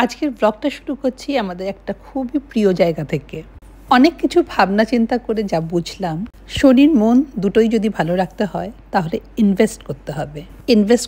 আজকের ব্লগটা শুরু করছি আমাদের একটা খুবই প্রিয় জায়গা থেকে। অনেক কিছু ভাবনা চিন্তা করে যা বুঝলাম, শরীর মন দুটোই যদি ভালো রাখতে হয় তাহলে ইনভেস্ট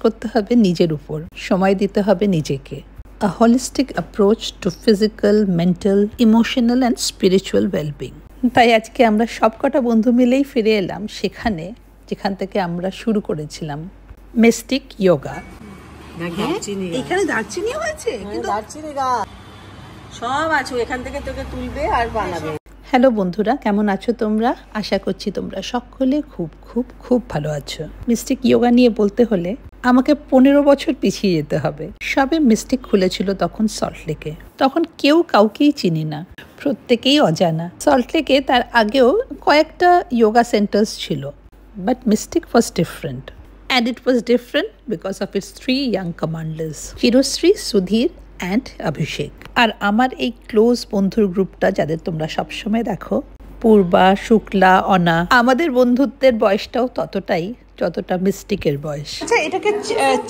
করতে হবে নিজের উপর, সময় দিতে হবে নিজেকে। A holistic approach to physical, mental, emotional and spiritual well-being. তাই আজকে আমরা সবকটা বন্ধু মিলেই ফিরে এলাম যেখান থেকে আমরা শুরু করেছিলাম মিস্টিক যোগা। এখানে দারচিনি হয়েছে, কিন্তু দারচিনি গাছ সব আছে, এখান থেকে তোকে তুলবে আর বানাবে। হ্যালো বন্ধুরা, কেমন আছো তোমরা? আশা করছি তোমরা সকলে খুব খুব খুব ভালো আছো। মিস্টিক যোগা নিয়ে বলতে হলে আমাকে 15 বছর পিছিয়ে যেতে হবে। সবে মিস্টিক খুলেছিল তখন সল্টলেকে। তখন কেউ কাউকেই চিনি না, প্রত্যেকেই অজানা। সল্টলেকে তার আগেও কয়েকটা যোগা সেন্টার্স ছিল, but mystic was different. And it was different because of its 3 young commanders, Chirosri, Sudhir and Abhishek. আর আমার এই ক্লোজ বন্ধুর গ্রুপটা যাদের তোমরা সবসময় দেখো, পূর্বা, শুক্লা, অনা, আমাদের বন্ধুত্বের বয়সটাও ততটাই যতটা মিস্টিকের বয়স। আচ্ছা, এটাকে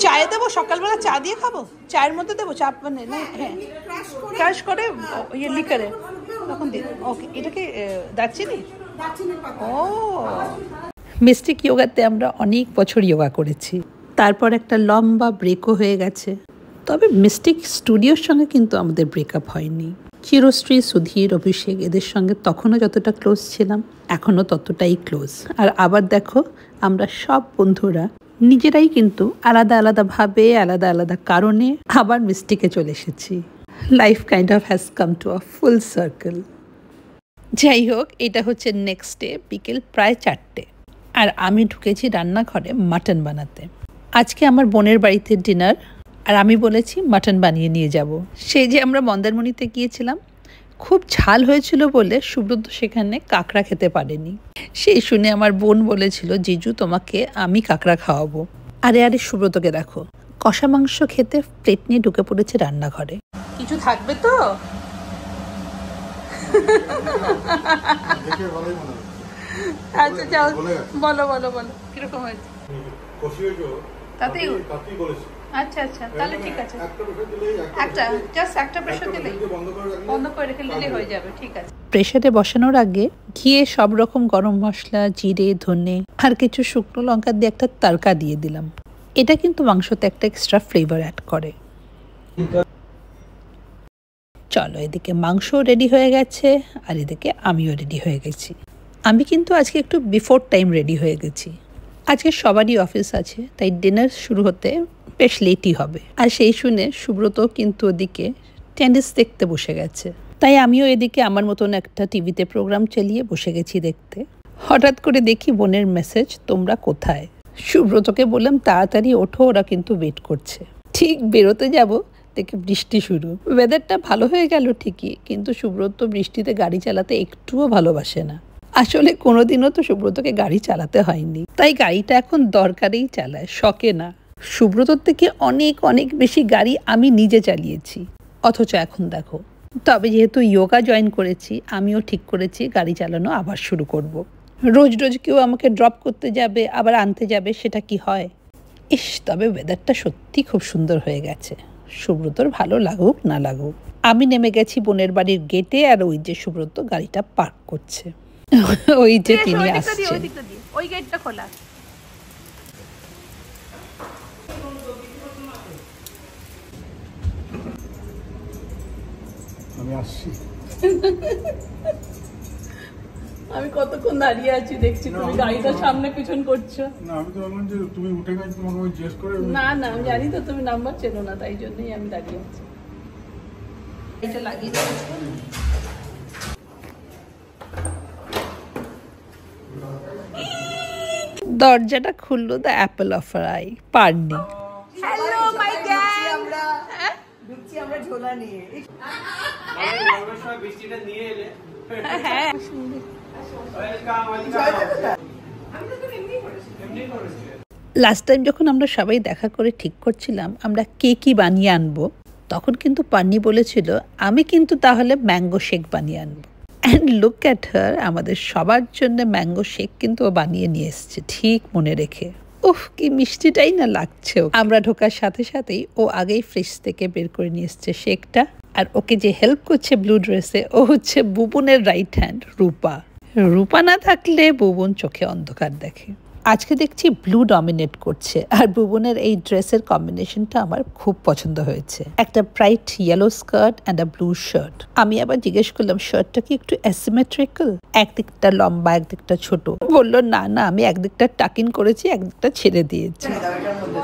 চায়ে দেবো? সকালবেলা চা দিয়ে খাবো? চায়ের মধ্যে দেবো? চা মানে না, হ্যাঁ, ক্রাশ করে ইয়ে লিকারে তখন দিয়ে দেবো। ওকে, এটাকে দারচিনি? ও, মিস্টিক যোগাতে আমরা অনেক বছর যোগা করেছি, তারপর একটা লম্বা ব্রেকও হয়ে গেছে। তবে মিস্টিক স্টুডিওর সঙ্গে কিন্তু আমাদের ব্রেকআপ হয়নি। চিরশ্রী, সুধীর, অভিষেক এদের সঙ্গে তখনও যতটা ক্লোজ ছিলাম, এখনও ততটাই ক্লোজ। আর আবার দেখো, আমরা সব বন্ধুরা নিজেরাই কিন্তু আলাদা আলাদাভাবে, আলাদা আলাদা কারণে আবার মিস্টিকে চলে এসেছি। Life kind of has come to a full circle. যাই হোক, এটা হচ্ছে নেক্সট ডে, বিকেল প্রায় 4টে। আর আমি ঢুকেছি রান্নাঘরে মাটন বানাতে। আজকে আমার বোনের বাড়িতে ডিনার, আর আমি বলেছি মাটন বানিয়ে নিয়ে যাব। সেই যে আমরা মন্দারমণিতে গিয়েছিলাম, খুব ঝাল হয়েছিল বলে সুব্রত সেখানে কাঁকড়া খেতে পারেনি। সেই শুনে আমার বোন বলেছিল, জিজু তোমাকে আমি কাঁকড়া খাওয়াবো। আরে সুব্রতকে দেখো, কষা মাংস খেতে প্লেট নিয়ে ঢুকে পড়েছে রান্নাঘরে। কিছু থাকবে তো? আচ্ছা, যাও, বলো বলো বলো, কিরকম হয়েছে? তাতেই আচ্ছা আচ্ছা, তাহলে ঠিক আছে। একটা প্রেশার দিলেই, বন্ধ করে রেখে দিলেই হয়ে যাবে, ঠিক আছে। প্রেশারে বসানোর আগে ঘিয়ে সব রকম গরম মশলা, জিরে, ধনে আর কিছু শুকনো লঙ্কা দিয়ে একটা তড়কা দিয়ে দিলাম। এটা কিন্তু মাংসতে একটা এক্সট্রা ফ্লেভার অ্যাড করে। চলো, এদিকে মাংসও রেডি হয়ে গেছে আর এদিকে আমিও রেডি হয়ে গেছি। আমি কিন্তু আজকে একটু বিফোর টাইম রেডি হয়ে গেছি। আজকে সবারই অফিস আছে, তাই ডিনার শুরু হতে বেশ লেটই হবে। আর সেই শুনে সুব্রত কিন্তু ওদিকে টেনিস দেখতে বসে গেছে, তাই আমিও এদিকে আমার মতন একটা টিভিতে প্রোগ্রাম চালিয়ে বসে গেছি দেখতে। হঠাৎ করে দেখি বোনের মেসেজ, তোমরা কোথায়? সুব্রতকে বললাম তাড়াতাড়ি ওঠো, ওরা কিন্তু ওয়েট করছে। ঠিক বেরোতে যাব, দেখে বৃষ্টি শুরু। ওয়েদারটা ভালো হয়ে গেল ঠিকই, কিন্তু সুব্রত বৃষ্টিতে গাড়ি চালাতে একটুও ভালোবাসে না। আসলে কোনোদিনও তো সুব্রতকে গাড়ি চালাতে হয়নি, তাই গাড়িটা এখন দরকারেই চালায়, শখে না। সুব্রতর থেকে অনেক অনেক বেশি গাড়ি আমি নিজে চালিয়েছি, অথচ এখন দেখো। তবে যেহেতু যোগা জয়েন করেছি, আমিও ঠিক করেছি গাড়ি চালানো আবার শুরু করব। রোজ রোজ কেউ আমাকে ড্রপ করতে যাবে আবার আনতে যাবে, সেটা কি হয়? ইস, তবে ওয়েদারটা সত্যি খুব সুন্দর হয়ে গেছে। সুব্রতর ভালো লাগুক না লাগুক, আমি নেমে গেছি বোনের বাড়ির গেটে। আর ওই যে সুব্রত গাড়িটা পার্ক করছে, ওই যে তিনি আসছেন। ওই গেটটা খোলা। আমি আসছি। আমি কতক্ষণ দাঁড়িয়ে আছি দেখছি, তুমি গাড়িটা সামনে পিছন করছো। না, আমি তো বললাম যে তুমি উঠে গেছো, তোমাকে আমি জিজ্ঞেস করে। না না, আমি জানি তো তুমি নাম্বার চেনো না, তাই জন্যই আমি দাঁড়িয়ে আছি। এটা লাগিয়ে দিয়েছো? দরজাটা খুললো the apple of our eye, পারনি। হ্যালো মাই গ্যাং, আমরা ঢুকছি আমরা ঝোলা নিয়ে। বৃষ্টিটা নিয়ে এলে। হ্যাঁ, লাস্ট টাইম যখন আমরা সবাই দেখা করে ঠিক করছিলাম আমরা কে কি বানিয়ে আনবো, তখন কিন্তু পান্নি বলেছিল আমি কিন্তু তাহলে ম্যাঙ্গো শেক বানিয়ে আনবো। অ্যান্ড লুক অ্যাট হার, আমাদের সবার জন্য ম্যাঙ্গো শেক কিন্তু ও বানিয়ে নিয়ে এসছে, ঠিক মনে রেখে। উফ, কি মিষ্টিটাই না লাগছে ওকে। আমরা ঢোকার সাথে সাথেই ও আগেই ফ্রিজ থেকে বের করে নিয়ে এসছে শেকটা। আর ওকে যে হেল্প করছে ব্লু ড্রেসে, ও হচ্ছে বুবুনের রাইট হ্যান্ড রূপা। রূপা না থাকলে বুবুন চোখে অন্ধকার দেখে। আজকে দেখছি ব্লু ডমিনেট করছে, আর বুবনের এই ড্রেসের কম্বিনেশনটা আমার খুব পছন্দ হয়েছে। একটা bright yellow skirt and a blue shirt. আমি আবার জিজ্ঞেস করলাম শার্টটা কি একটু অ্যাসিমেট্রিক্যাল, একদিকটা লম্বা একদিকটা ছোট। বললো না না, আমি একদিকটা টাকিন করেছি, একদিকটা ছেড়ে দিয়েছি।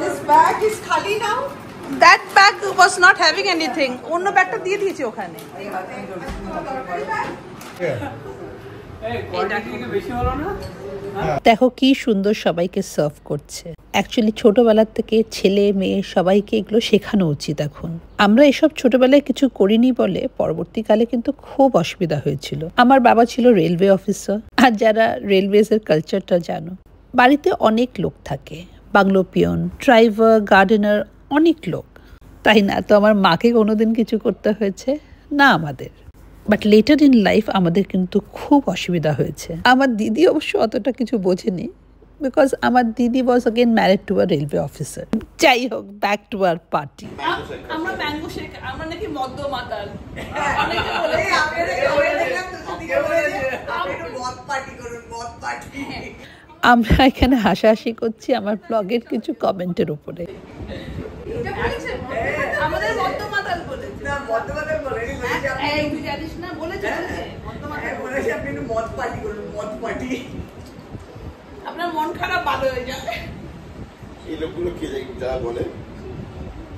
This bag is খালি now. That bag was not having anything. অন্য ব্যাগটা দিয়ে দিয়েছি ওখানে। দেখো কি সুন্দর সবাইকে সার্ভ করছে। অ্যাকচুয়ালি ছোটবেলার থেকে ছেলে মেয়ে সবাইকে এগুলো শেখানো উচিত এখন। আমরা এসব ছোটবেলায় কিছু করিনি বলে পরবর্তীকালে কিন্তু খুব অসুবিধা হয়েছিল। আমার বাবা ছিল রেলওয়ে অফিসার, আর যারা রেলওয়েজ এর কালচারটা জানো, বাড়িতে অনেক লোক থাকে, বাংলো পিয়ন, ড্রাইভার, গার্ডেনার, অনেক লোক। তাই না তো আমার মাকে কোনোদিন কিছু করতে হয়েছে না আমাদের। বাট লেটার ইন লাইফ আমাদের কিন্তু খুব অসুবিধা হয়েছে। আমার দিদি অবশ্য অতটা কিছু বোঝেনি, বিকজ আমার দিদি was again married to a railway officer. যাই হোক, ব্যাক টু আওয়ার পার্টি। আমরা ম্যাঙ্গো শেক, আমরা নাকি মদ্য মাতাল। আমরা এখানে হাসাহাসি করছি আমার ব্লগের কিছু কমেন্টের উপরে। আমাদের মদ্য মাতাল বলেছে। না, মদ্য মাতাল বলেনি, বলেছে আপনি এই তুই জানিস না, বলেছে মদ্য মাতাল বলেছে আপনি একটু মদ পার্টি করুন, মদ পার্টি। আপনার মন খারাপ ভালো হয়ে যাবে। এই লোকগুলো কে যা বলে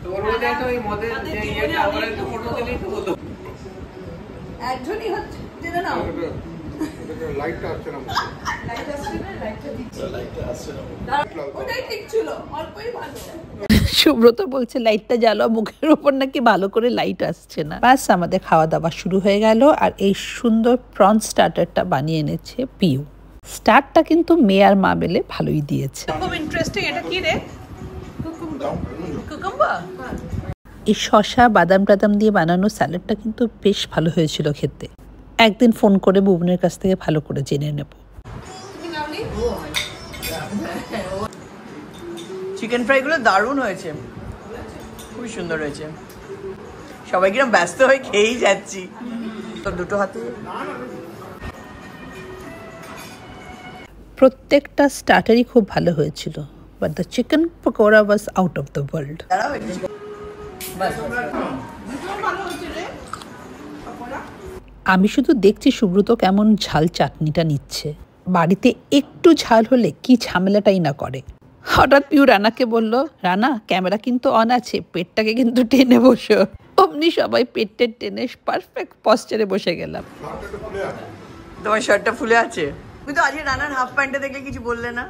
তো ওর মধ্যে তো ওই মদের যে ইয়েটা আমরা একটু ফটো দিলেই তো হতো। একজনই হচ্ছে যেটা না লাইটটা আসছে না, লাইট আসছে না, লাইটটা দিচ্ছি, লাইটটা আসছে না। ওটাই ঠিক ছিল, অল্পই ভালো। সুব্রত বলছে লাইটটা জ্বালাও, মুখের ওপর নাকি ভালো করে লাইট আসছে না। বাস আমাদের খাওয়া দাওয়া শুরু হয়ে গেল। আর এই সুন্দর প্রন স্টার্টারটা বানিয়ে এনেছে পিউ। স্টার্টটা কিন্তু মেয়ে আর মা বেলে ভালোই দিয়েছে। খুব ইন্টারেস্টিং। এটা কি রে? কুকুম্বার। এই শসা বাদাম টাদাম দিয়ে বানানো স্যালাডটা কিন্তু বেশ ভালো হয়েছিল খেতে। একদিন ফোন করে বুবনের কাছ থেকে ভালো করে জেনে নেব। চিকেন ফ্রাই গুলো দারুণ হয়েছে, খুবই সুন্দর হয়েছে। সবাই কিরম ব্যস্ত হয়ে খেয়েই যাচ্ছি তো দুটো হাতে। প্রত্যেকটা স্টার্টারই খুব ভালো হয়েছিল, but the chicken pakora was out of the world. আমি শুধু দেখছি সুব্রত কেমন ঝাল চাটনিটা নিচ্ছে। বাড়িতে একটু ঝাল হলে কি ঝামেলাটাই না করে। হঠাৎ পিউ রানাকে বলল, রানা ক্যামেরা কিন্তু অন আছে, পেটটাকে কিন্তু টেনে বসো। অমনি সবাই পেটটা টেনে পারফেক্ট পশ্চারে বসে গেলাম। তোমার শার্টটা ফুলে আছে। তুমি তো আজকে রানার হাফ প্যান্টটা দেখলে কিছু বললে না?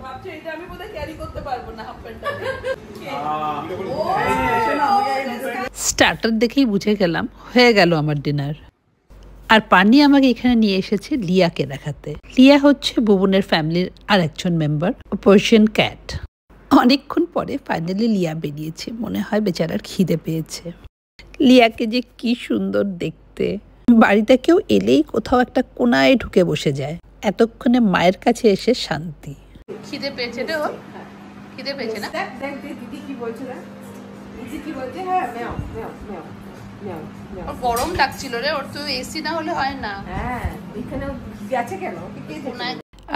ভাবছি এটা আমি বোধহয় ক্যারি করতে পারবো না হাফ প্যান্টটা। স্টার্টার দেখেই বুঝে গেলাম হয়ে গেল আমার ডিনার। আর পানি আমাকে এখানে নিয়ে এসেছে লিয়াকে দেখাতে। লিয়া হচ্ছে বুবনের ফ্যামিলির আর একজন মেম্বার, পার্সিয়ান ক্যাট। অনেকক্ষণ পরে ফাইনালি লিয়া বেরিয়েছে, মনে হয় বেচারার খিদে পেয়েছে। লিয়াকে যে কি সুন্দর দেখতে। বাড়িতে কেউ এলেই কোথাও একটা কোনায় ঢুকে বসে যায়, এতক্ষণে মায়ের কাছে এসে শান্তি। খিদে পেয়েছে রে ওর, খিদে পেয়েছে না? দেখ দিদি কি বলছে না, দিদি কি বলছে, হ্যাঁ মেও মেও মেও মেও মেও। ওর গরম লাগছিল রে, ওর তো এসি না হলে হয় না। হ্যাঁ ওইখানে গেছে কেন,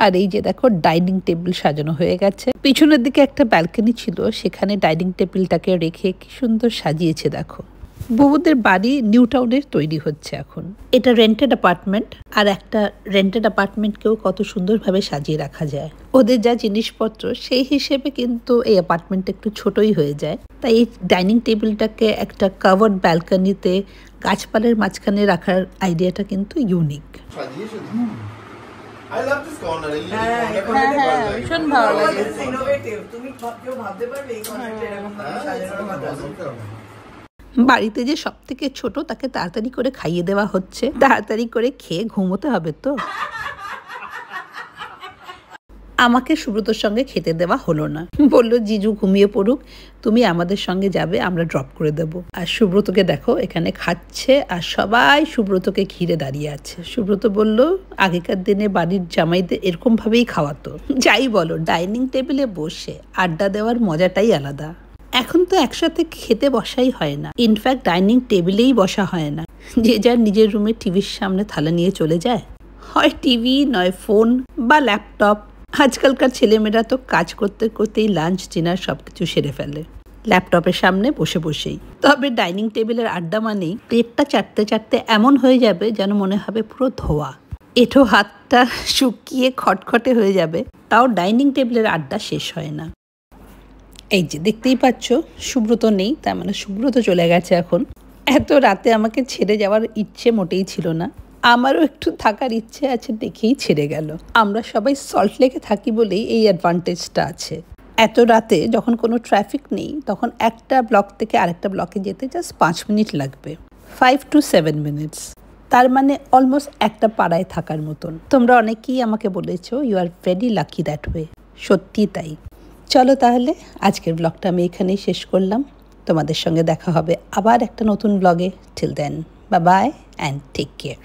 আর এই যে দেখো ডাইনিং টেবিল সাজানো হয়ে গেছে। পিছনের দিকে একটা ব্যালকনি ছিল, সেখানে ডাইনিং টেবিলটাকে রেখে কি সুন্দর সাজিয়েছে দেখো। বুবুদের বাড়ি নিউ টাউনের তৈরি হচ্ছে এখন। এটা রেন্টেড অ্যাপার্টমেন্ট, আর একটা রেন্টেড অ্যাপার্টমেন্টকেও কত সুন্দরভাবে সাজিয়ে রাখা যায়। ওদের যা জিনিসপত্র সেই হিসেবে কিন্তু এই অ্যাপার্টমেন্টটা একটু ছোটই হয়ে যায়। তাই এই ডাইনিং টেবিলটাকে একটা কাভার্ড ব্যালকনিতে গাছপালার মাঝখানে রাখার আইডিয়াটা কিন্তু unique. I love this corner. ভীষণ ভালো লাগে। তুমি কেউ ভাবতে পারবে এই কর্নারটা এরকম ভাবে সাজানোর কথা? বাড়িতে যে সব থেকে ছোট তাকে তাড়াতাড়ি করে খাইয়ে দেওয়া হচ্ছে, তাড়াতাড়ি করে খেয়ে ঘুমোতে হবে তো। আমাকে সুব্রতর সঙ্গে খেতে দেওয়া হলো না, বললো জিজু ঘুমিয়ে পড়ুক, তুমি আমাদের সঙ্গে যাবে, আমরা ড্রপ করে দেব। আর সুব্রতকে দেখো এখানে খাচ্ছে আর সবাই সুব্রতকে ঘিরে দাঁড়িয়ে আছে। সুব্রত বলল আগেকার দিনে বাড়ির জামাইদের এরকম ভাবেই খাওয়াতো। যাই বলো, ডাইনিং টেবিলে বসে আড্ডা দেওয়ার মজাটাই আলাদা। এখন তো একসাথে খেতে বসাই হয় না, ইনফ্যাক্ট ডাইনিং টেবিলেই বসা হয় না, যে যার নিজের রুমে টিভির সামনে থালা নিয়ে চলে যায়, হয় টিভি নয় ফোন বা ল্যাপটপ। আজকালকার ছেলেমেয়েরা তো কাজ করতে করতেই লাঞ্চ ডিনার সবকিছু সেরে ফেলে ল্যাপটপের সামনে বসে বসেই। তবে ডাইনিং টেবিলের আড্ডা মানেই প্লেটটা চাটতে চাটতে এমন হয়ে যাবে যেন মনে হবে পুরো ধোয়া, এঁঠো হাতটা শুকিয়ে খটখটে হয়ে যাবে, তাও ডাইনিং টেবিলের আড্ডা শেষ হয় না। এই যে দেখতেই পাচ্ছ সুব্রত নেই, তার মানে সুব্রত চলে গেছে এখন। এত রাতে আমাকে ছেড়ে যাওয়ার ইচ্ছে মোটেই ছিল না, আমারও একটু থাকার ইচ্ছে আছে দেখেই ছেড়ে গেল। আমরা সবাই সল্ট লেকে থাকি বলেই এই অ্যাডভান্টেজটা আছে। এত রাতে যখন কোনো ট্রাফিক নেই তখন একটা ব্লক থেকে আরেকটা ব্লকে যেতে জাস্ট 5 মিনিট লাগবে, 5 to 7 মিনিটস। তার মানে অলমোস্ট একটা পাড়ায় থাকার মতন। তোমরা অনেকেই আমাকে বলেছো you are very lucky that way, সত্যি তাই। চলো তাহলে আজকের ব্লগটা আমি এখানেই শেষ করলাম। তোমাদের সঙ্গে দেখা হবে আবার একটা নতুন ব্লগে। Till then bye bye and take care.